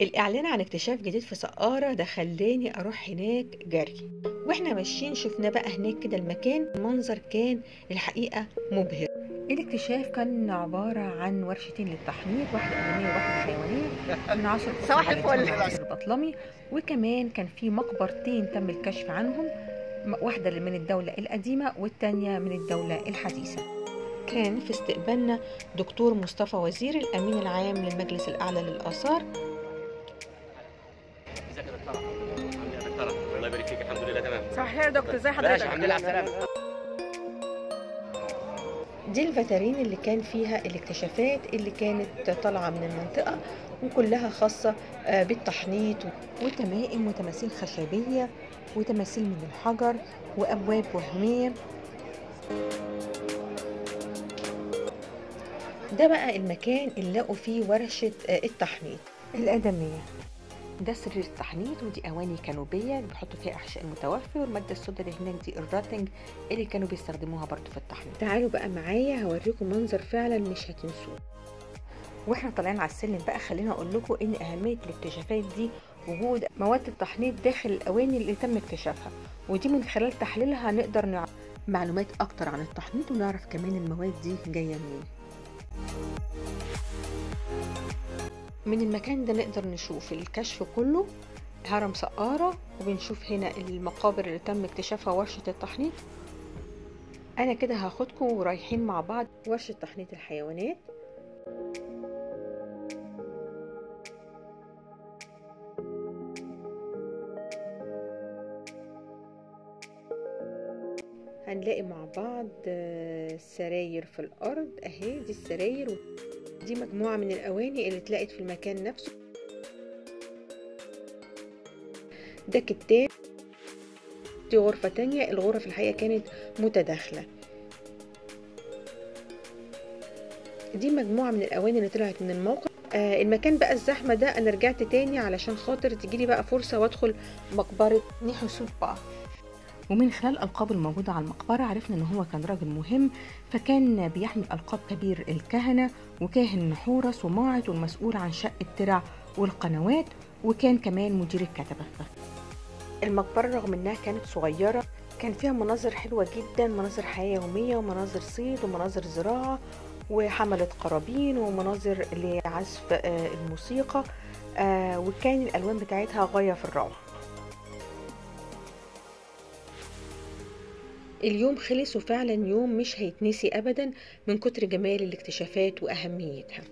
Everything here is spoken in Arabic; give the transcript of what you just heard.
الإعلان عن اكتشاف جديد في سقارة ده خلاني أروح هناك جري. واحنا ماشيين شفنا بقى هناك كده المكان، المنظر كان الحقيقة مبهر. الاكتشاف كان عبارة عن ورشتين للتحنيط، واحدة آدمية وواحدة حيوانية، من عصر صباح الفراعنة الفل. والعصر البطلمي. وكمان كان في مقبرتين تم الكشف عنهم، واحدة من الدولة القديمة والتانية من الدولة الحديثة. كان في استقبالنا دكتور مصطفى وزير، الأمين العام للمجلس الأعلى للآثار. ازيك يا دكتوره؟ عامل ايه يا دكتوره؟ الله يبارك فيك، الحمد لله تمام. صباح الخير يا دكتور، ازي باشا حضرتك؟ الحمد لله على السلامه. دي الفترين اللي كان فيها الاكتشافات اللي كانت طالعة من المنطقة، وكلها خاصة بالتحنيط، وتمائم وتماثيل خشبية وتماثيل من الحجر وأبواب وهمية. ده بقى المكان اللي لقوا فيه ورشة التحنيط الآدمية. ده سرير التحنيط، ودي أواني كانوبية اللي بيحطوا فيها أحشاء المتوفي، والمادة السوداء اللي هناك دي الراتنج اللي كانوا بيستخدموها برضو في التحنيط. تعالوا بقى معايا هوريكم منظر فعلا مش هتنسوه. واحنا طالعين على السلم بقى خلينا اقول لكم ان اهميه الاكتشافات دي وجود مواد التحنيط داخل الاواني اللي تم اكتشافها، ودي من خلال تحليلها نقدر نعرف معلومات اكتر عن التحنيط، ونعرف كمان المواد دي جايه منين. من المكان ده نقدر نشوف الكشف كله، هرم سقارة، وبنشوف هنا المقابر اللي تم اكتشافها ورشة التحنيط. انا كده هاخدكم ورايحين مع بعض ورشة تحنيط الحيوانات. هنلاقي مع بعض سراير في الارض اهي، دي السراير، دي مجموعة من الاواني اللي اتلقت في المكان نفسه. ده كتاب، دي غرفة تانية، الغرف الحقيقة كانت متداخلة. دي مجموعة من الأواني اللي طلعت من الموقع. المكان بقى الزحمة ده أنا رجعت تاني علشان خاطر تجيلي بقى فرصة وادخل مقبرة نحتشبسوت. ومن خلال ألقاب الموجودة على المقبرة عرفنا إن هو كان راجل مهم، فكان بيحمل ألقاب كبير الكهنة وكاهن نحورس وماعط والمسؤول عن شق الترع والقنوات، وكان كمان مدير الكتبة. المقبرة رغم إنها كانت صغيرة كان فيها مناظر حلوة جدا، مناظر حياة يومية ومناظر صيد ومناظر زراعة وحملة قرابين ومناظر لعزف الموسيقى، وكان الألوان بتاعتها غاية في الروعة. اليوم خلص، وفعلا يوم مش هيتنسي أبدا من كتر جمال الاكتشافات وأهميتها.